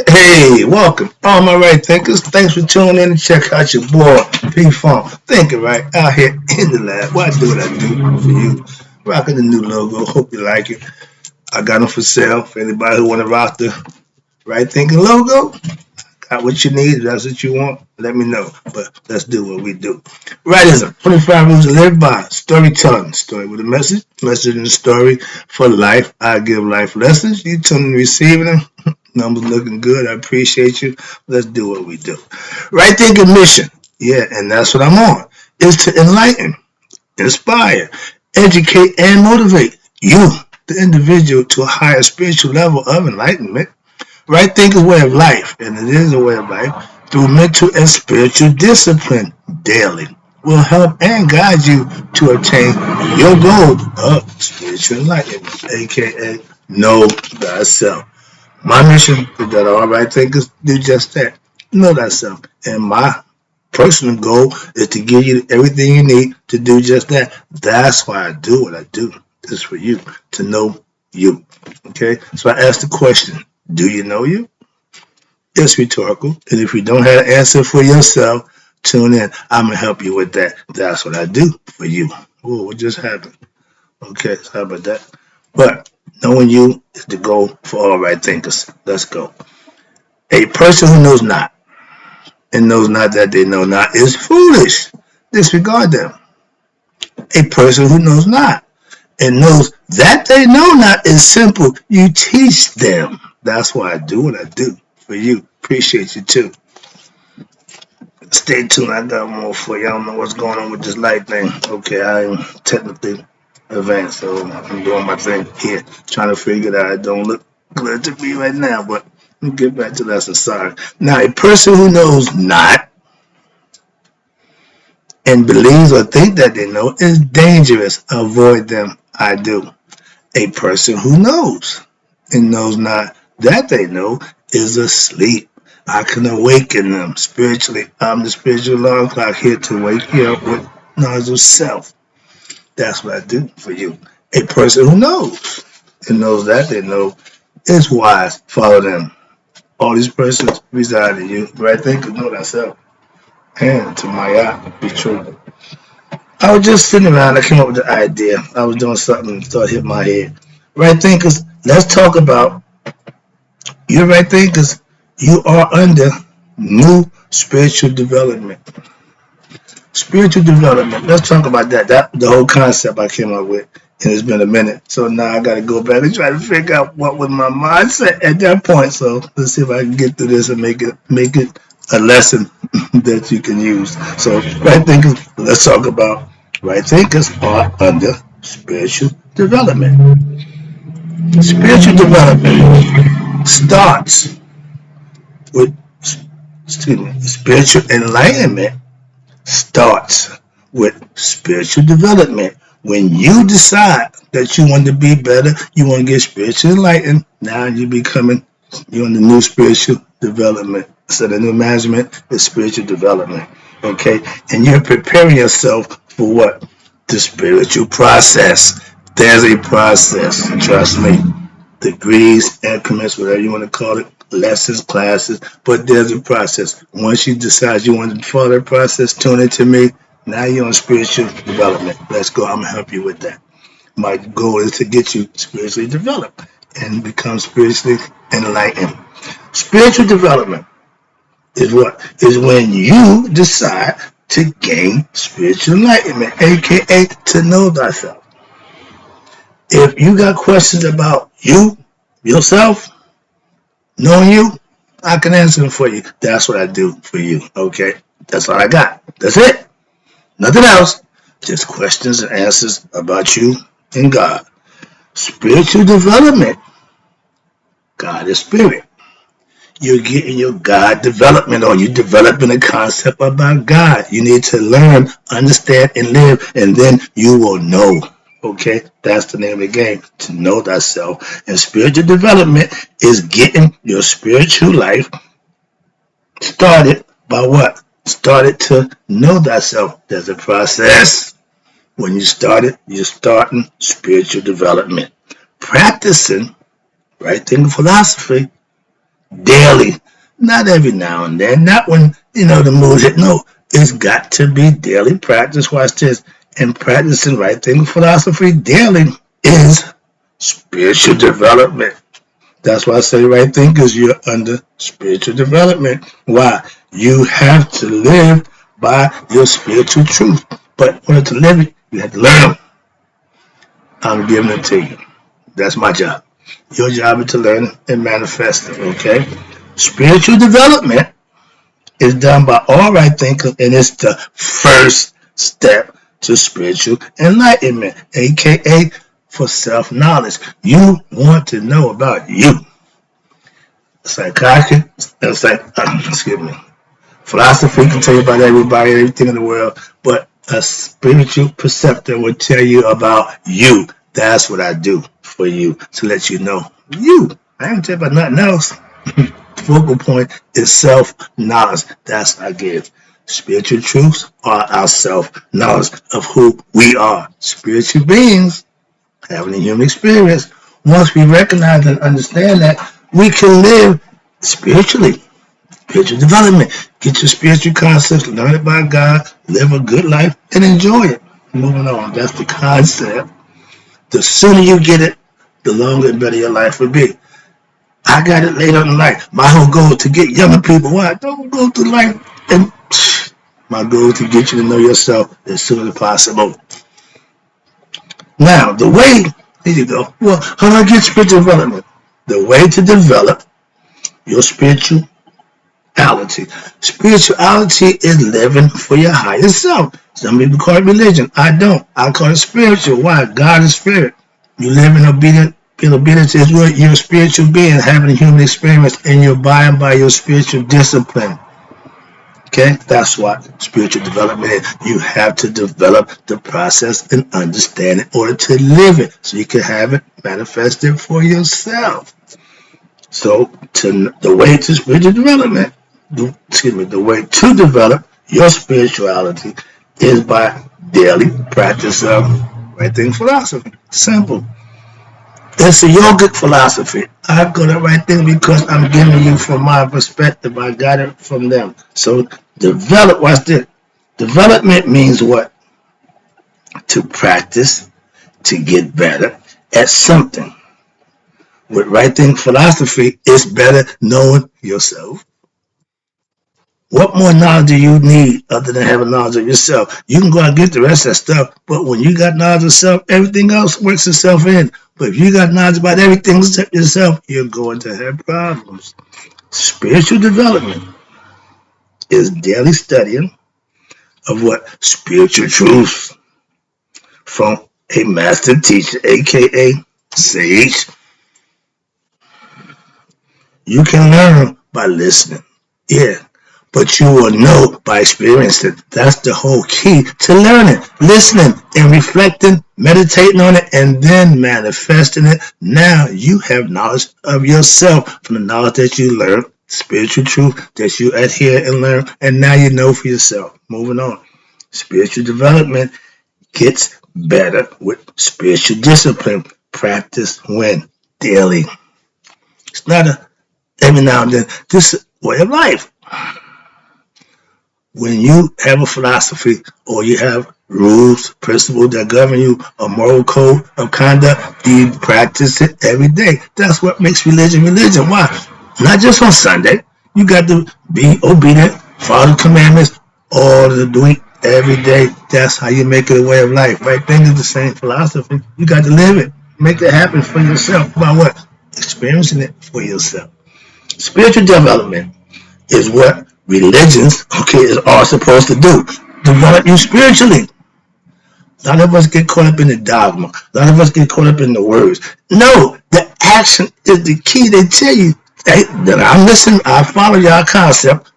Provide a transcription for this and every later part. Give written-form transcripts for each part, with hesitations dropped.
Hey, welcome. All my right thinkers. Thanks for tuning in and check out your boy P Funk. Thinking right out here in the lab. Why do what I do for you? Rocking the new logo. Hope you like it. I got them for sale for anybody who want to rock the right thinking logo. Got what you need. If that's what you want, let me know. But let's do what we do. Writism. 25 rules to live by. Storytelling. Story with a message. Message in the story for life. I give life lessons. You tune in receiving them. Numbers looking good. I appreciate you. Let's do what we do. Right thinking mission. Yeah, and that's what I'm on. Is to enlighten, inspire, educate, and motivate you, the individual, to a higher spiritual level of enlightenment. Right thinking way of life, and it is a way of life, through mental and spiritual discipline daily will help and guide you to obtain your goal of spiritual enlightenment, aka know thyself. My mission is that all right thinkers do just that. Know thyself. And my personal goal is to give you everything you need to do just that. That's why I do what I do. It's for you to know you. Okay? So I ask the question, do you know you? It's rhetorical. And if you don't have an answer for yourself, tune in. I'm going to help you with that. That's what I do for you. Whoa, what just happened? Okay, sorry about that. But knowing you is the goal for all right thinkers. Let's go. A person who knows not and knows not that they know not is foolish. Disregard them. A person who knows not and knows that they know not is simple. You teach them. That's why I do what I do for you. Appreciate you too. Stay tuned. I got more for you. I don't know what's going on with this light thing. Okay, I am technically advanced, so I'm doing my thing here, trying to figure it out. It don't look good to me right now, but let me get back to lesson. Sorry. Now, a person who knows not and believes or think that they know is dangerous. Avoid them. I do. A person who knows and knows not that they know is asleep. I can awaken them spiritually. I'm the spiritual alarm clock here to wake you up with knowledge of self. That's what I do for you. A person who knows and knows that they know is wise. Follow them. All these persons reside in you. Right thinkers know thyself. And to my eye, be true. I was just sitting around. I came up with the idea. I was doing something and started hitting my head. Right thinkers, let's talk about you right thinkers. You are under new spiritual development. Spiritual development. Let's talk about that. That the whole concept I came up with, and it's been a minute. So now I got to go back and try to figure out what was my mindset at that point. So let's see if I can get through this and make it a lesson that you can use. So right thinkers, let's talk about right thinkers are under spiritual development. Spiritual development starts with spiritual enlightenment starts with spiritual development. When you decide that you want to be better, you want to get spiritually enlightened, now you're in the new spiritual development. So the new management is spiritual development. Okay? And you're preparing yourself for what? The spiritual process. There's a process, trust me. Degrees, increments, whatever you want to call it, lessons, classes, but there's a process. Once you decide you want to follow that process, tune into me. Now you're on spiritual development. Let's go. I'm going to help you with that. My goal is to get you spiritually developed and become spiritually enlightened. Spiritual development is what? Is when you decide to gain spiritual enlightenment, aka to know thyself. If you got questions about you, yourself, knowing you, I can answer them for you. That's what I do for you. Okay? That's all I got. That's it. Nothing else. Just questions and answers about you and God. Spiritual development. God is spirit. You're getting your God development on. You're developing a concept about God. You need to learn, understand, and live, and then you will know. Okay? That's the name of the game. To know thyself. And spiritual development is getting your spiritual life started by what? Started to know thyself. There's a process. When you start it, you're starting spiritual development. Practicing right thinking philosophy daily, not every now and then, not when the mood hit. No, it's got to be daily practice. Watch this, and practicing right thinking philosophy daily is spiritual development. That's why I say right thinkers, you're under spiritual development. Why? You have to live by your spiritual truth. But in order to live it, you have to learn them. I'm giving it to you. That's my job. Your job is to learn and manifest it, okay? Spiritual development is done by all right thinkers, and it's the first step to spiritual enlightenment, aka for self-knowledge. You want to know about you. Psychiatry, excuse me. Philosophy can tell you about everybody, everything in the world, but a spiritual preceptor will tell you about you. That's what I do for you, to let you know you. I ain't tell you about nothing else. Focal point is self-knowledge. That's our gift. Spiritual truths are our self-knowledge of who we are. Spiritual beings having a human experience. Once we recognize and understand that, we can live spiritually. Spiritual development. Get your spiritual concepts, learn it by God, live a good life, and enjoy it. Moving on. That's the concept. The sooner you get it, the longer and better your life will be. I got it later in life. My whole goal is to get younger people. Why? Don't go through life. And my goal is to get you to know yourself as soon as possible. Now, the way, here you go. Well, how do I get spiritual development? The way to develop your spirituality. Spirituality is living for your higher self. Some people call it religion. I don't. I call it spiritual. Why? God is spirit. You live in obedience is what your spiritual being having a human experience, and you're abiding by your spiritual discipline. Okay, that's what spiritual development is. You have to develop the process and understand it in order to live it, so you can have it manifested for yourself. So, the way to spiritual development, the way to develop your spirituality is by daily practice of right thinking philosophy. Simple. It's a yogic philosophy. I got it right there because I'm giving you from my perspective. I got it from them. So watch this. Development means what? To practice, to get better at something. With right thinking philosophy, it's better knowing yourself. What more knowledge do you need other than having knowledge of yourself? You can go out and get the rest of that stuff, but when you got knowledge of self, everything else works itself in. But if you got knowledge about everything except yourself, you're going to have problems. Spiritual development is daily studying of what? Spiritual truths from a master teacher, aka sage. You can learn by listening. Yeah. But you will know by experiencing. That's the whole key to learning, listening, and reflecting, meditating on it, and then manifesting it. Now you have knowledge of yourself from the knowledge that you learned, spiritual truth that you adhere and learn, and now you know for yourself. Moving on. Spiritual development gets better with spiritual discipline. Practice when? Daily. It's not every now and then. This is a way of life. When you have a philosophy or you have rules, principles that govern you, a moral code of conduct, you practice it every day. That's what makes religion religion. Why? Not just on Sunday. You got to be obedient, follow the commandments all the week, every day. That's how you make it a way of life. Right thing is the same philosophy. You got to live it. Make it happen for yourself. By what? Experiencing it for yourself. Spiritual development is what religions, are supposed to do. Develop you spiritually. A lot of us get caught up in the dogma. A lot of us get caught up in the words. No, the action is the key. They tell you, hey, that I'm listening, I follow y'all concept,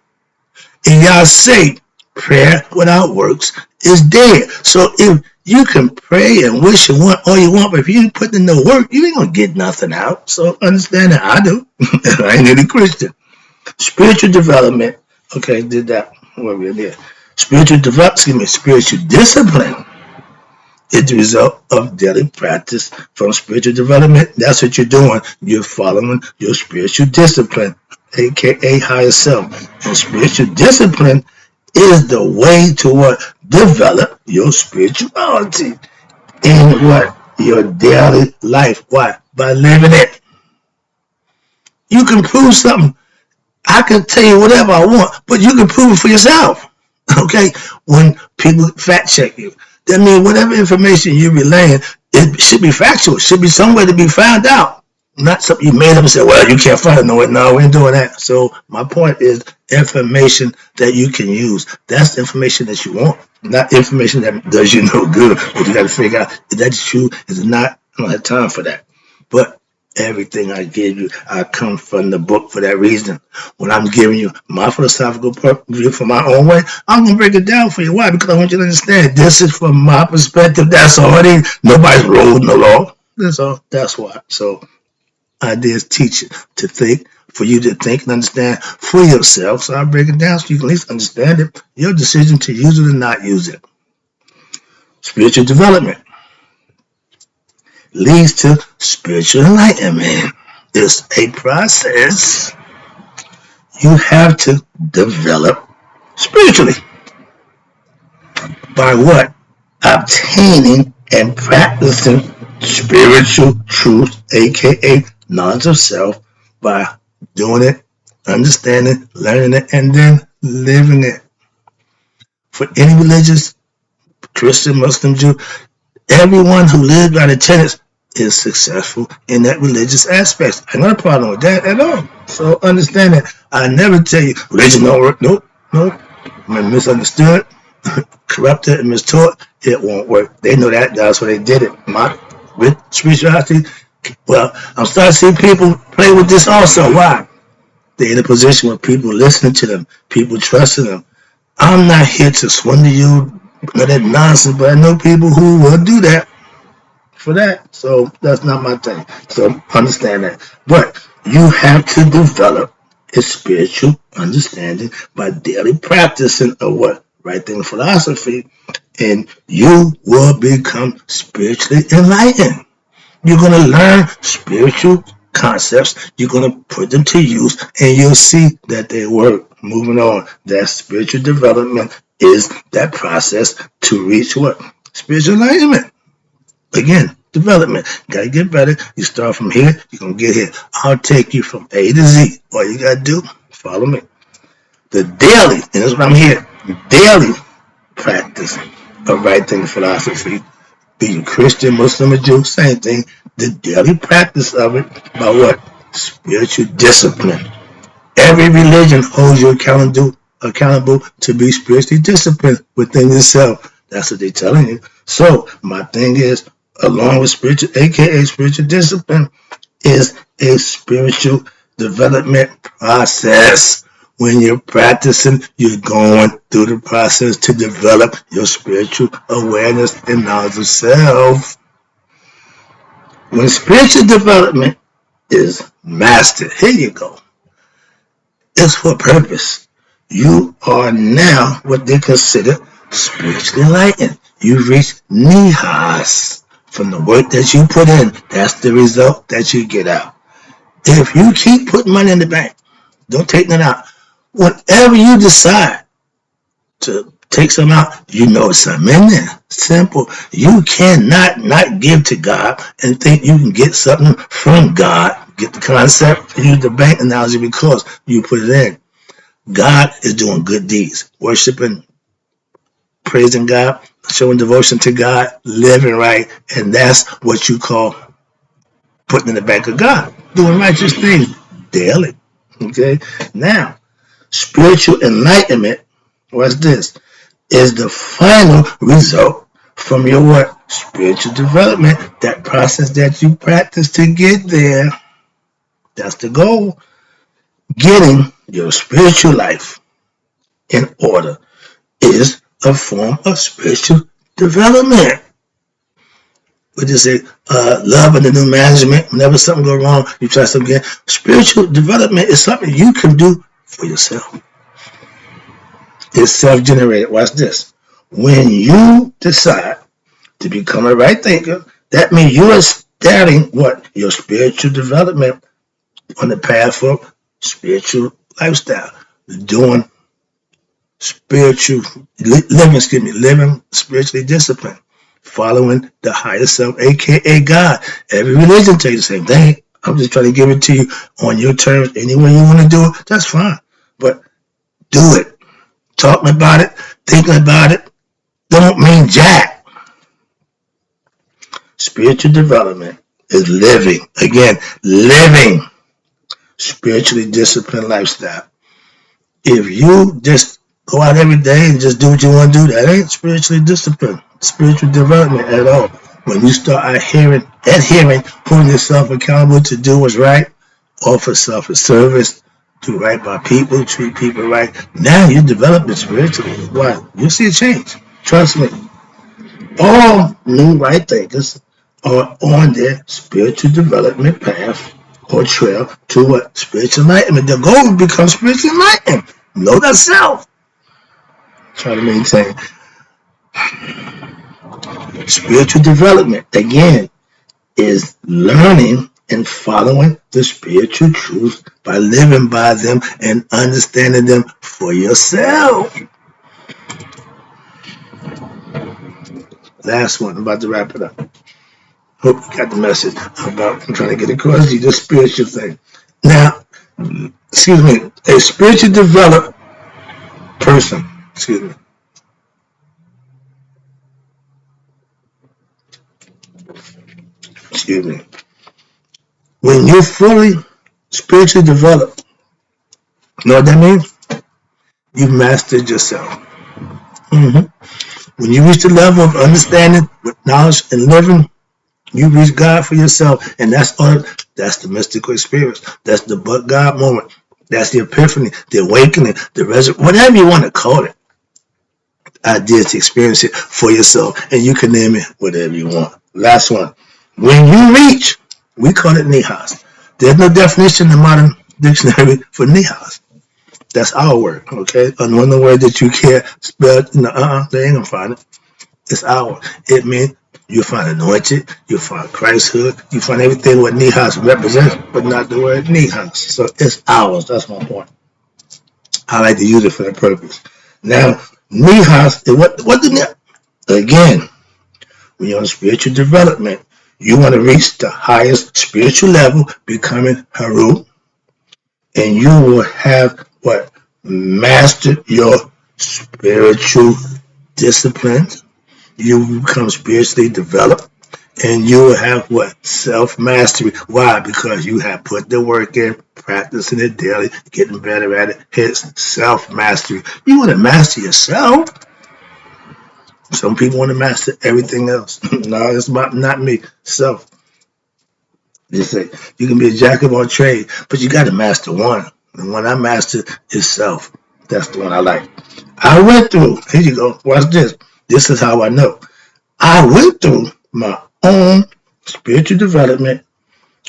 and y'all say prayer without works is dead. So if you can pray and wish and want all you want, but if you ain't putting in no work, you ain't gonna get nothing out. So understand that I do. I ain't any Christian. Spiritual development. Okay, did that. Where we're there. Spiritual discipline is the result of daily practice from spiritual development. That's what you're doing. You're following your spiritual discipline. aka higher self. And spiritual discipline is the way to what? Develop your spirituality in what? Your daily life. Why? By living it. You can prove something. I can tell you whatever I want, but you can prove it for yourself. Okay? When people fact check you, that means whatever information you're relaying, it should be factual. It should be somewhere to be found out. Not something you made up and said, well, you can't find it. No, we ain't doing that. So my point is information that you can use. That's the information that you want, not information that does you no good. But you got to figure out, is that true? Is it not? I don't have time for that. But everything I give you, I come from the book for that reason. When I'm giving you my philosophical view from my own way, I'm going to break it down for you. Why? Because I want you to understand this is from my perspective. That's all it is. Nobody's ruling the law. That's all. That's why. So ideas teach you to think, for you to think and understand for yourself. So I break it down so you can at least understand it. Your decision to use it or not use it. Spiritual development leads to spiritual enlightenment. It's a process you have to develop spiritually. By what? Obtaining and practicing spiritual truth, aka knowledge of self, by doing it, understanding, learning it, and then living it. For any religious, Christian, Muslim, Jew, everyone who lives by the tenets is successful in that religious aspect. I got a problem with that at all. So understand that. I never tell you religion don't work. Nope. When misunderstood, corrupted, and mistaught, it won't work. They know that. That's why they did it. With spirituality, well, I'm starting to see people play with this also. Why? They're in a position where people listening to them, people trusting them. I'm not here to swindle you, none of that nonsense, but I know people who will do that for that. So that's not my thing. So understand that. But you have to develop a spiritual understanding by daily practicing of what? Right thing philosophy. And you will become spiritually enlightened. You're going to learn spiritual concepts. You're going to put them to use and you'll see that they work. Moving on. That spiritual development is that process to reach what? Spiritual enlightenment. Again, development. Gotta get better. You start from here, you're gonna get here. I'll take you from A to Z. All you gotta do, follow me. The daily, and that's what I'm here, daily practice of right thing philosophy. Be you Christian, Muslim, or Jew, same thing. The daily practice of it by what? Spiritual discipline. Every religion holds you accountable to be spiritually disciplined within yourself. That's what they're telling you. So my thing is, along with spiritual, aka spiritual discipline, is a spiritual development process. When you're practicing, you're going through the process to develop your spiritual awareness and knowledge of self. When spiritual development is mastered, here you go. It's for purpose. You are now what they consider spiritually enlightened. You reach nihas from the work that you put in. That's the result that you get out. If you keep putting money in the bank, don't take none out. Whenever you decide to take some out, you know something in there. Simple. You cannot not give to God and think you can get something from God. Get the concept, use the bank analogy because you put it in. God is doing good deeds, worshiping, praising God, showing devotion to God, living right, and that's what you call putting in the bank of God, doing righteous things daily. Okay? Now, spiritual enlightenment, what's this? Is the final result from your what? Spiritual development, that process that you practice to get there. That's the goal. Getting your spiritual life in order is a form of spiritual development. What you say? Love and the new management. Whenever something goes wrong, you try something again. Spiritual development is something you can do for yourself. It's self-generated. Watch this. When you decide to become a right thinker, that means you are starting what? Your spiritual development on the path for spiritual lifestyle, doing spiritual living spiritually disciplined, following the higher self, aka God. Every religion tells you the same thing. I'm just trying to give it to you on your terms. Any way you want to do it, that's fine. But do it. Talking about it, thinking about it, don't mean jack. Spiritual development is living. Again, living spiritually disciplined lifestyle. If you just go out every day and just do what you want to do, that ain't spiritually disciplined, spiritual development at all. When you start adhering, putting yourself accountable to do what's right, offer self-service, do right by people, treat people right, now you're developing spiritually. Why? You'll see a change. Trust me. All new right thinkers are on their spiritual development path or trail to what? Spiritual enlightenment. The goal is to become spiritually enlightened. Know thyself. Try to maintain spiritual development. Again, is learning and following the spiritual truths by living by them and understanding them for yourself. Last one. I'm about to wrap it up. Hope you got the message about I'm trying to get across to you this spiritual thing. Now, excuse me, a spiritually developed person, excuse me, when you're fully spiritually developed, you know what that means? You've mastered yourself. When you reach the level of understanding with knowledge and living, you reach God for yourself, and that's the mystical experience. That's the but God moment. That's the epiphany, the awakening, the resurrection, whatever you want to call it. Idea to experience it for yourself, and you can name it whatever you want. Last one. When you reach, we call it nihas. There's no definition in the modern dictionary for nihas. That's our word, okay? Another word that you can't spell, they ain't gonna find it. It's our. It means you find anointed, you find Christhood, you find everything what nihas represents, but not the word nihas. So it's ours. That's my point. I like to use it for that purpose. Now, nihas, what the again, when you're on spiritual development, you want to reach the highest spiritual level, becoming Haru, and you will have what? Mastered your spiritual disciplines. You will become spiritually developed, and you will have what? Self-mastery. Why? Because you have put the work in, practicing it daily, getting better at it. Hence, self-mastery. You want to master yourself. Some people want to master everything else. No, it's not me. Self. You say you can be a jack of all trades, but you got to master one. The one I mastered is self. That's the one I like. I went through. Here you go. Watch this. This is how I know. I went through my own spiritual development.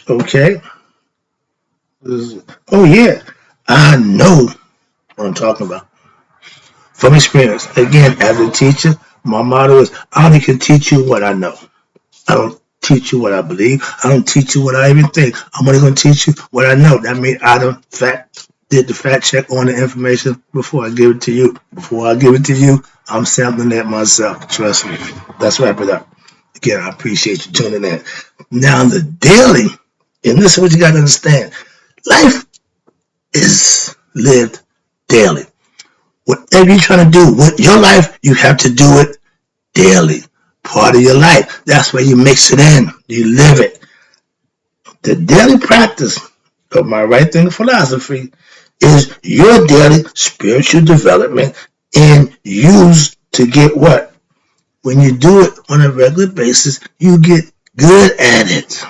Okay. Oh yeah. I know what I'm talking about. From experience. Again, as a teacher, my motto is I only can teach you what I know. I don't teach you what I believe. I don't teach you what I even think. I'm only going to teach you what I know. That means I did the fact check on the information before I give it to you. Before I give it to you, I'm sampling that myself. Trust me. Let's wrap it up. Again, I appreciate you tuning in. Now, the daily, and this is what you got to understand. Life is lived daily. Whatever you're trying to do with your life, you have to do it daily. Part of your life. That's where you mix it in. You live it. The daily practice of my right thinking philosophy is your daily spiritual development and used to get what? When you do it on a regular basis, you get good at it.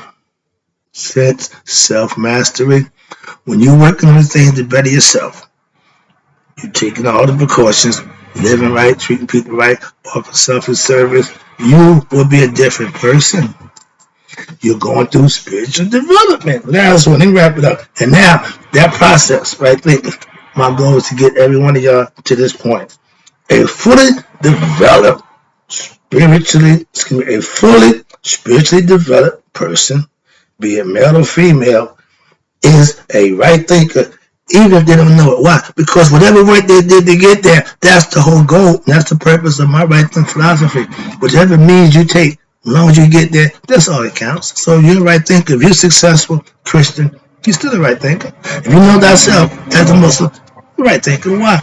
Sense, self-mastery. When you're working on things to better yourself, you're taking all the precautions, living right, treating people right, offering self-service, you will be a different person. You're going through spiritual development. Last one, let me wrap it up. And now, that process, right there, my goal is to get every one of y'all to this point. A fully developed, a fully spiritually developed person, be it male or female, is a right thinker even if they don't know it. Why? Because whatever work they did to get there, that's the whole goal. That's the purpose of my right thinking philosophy. Whichever means you take, as long as you get there, that's all that counts. So you're a right thinker. If you're successful Christian, you're still a right thinker. If you know thyself as a Muslim, you're a right thinker. Why?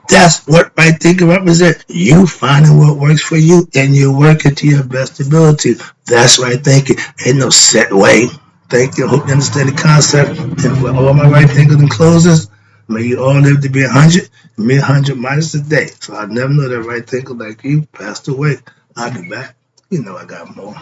That's what right thinking represents. You finding what works for you and you working to your best ability. That's right thinking. Ain't no set way. Thank you. Hope you understand the concept. And for all my right thinkers and closers, may you all live to be 100. Me 100 minus a day. So I never know that right thinker like you passed away. I'll be back. You know I got more.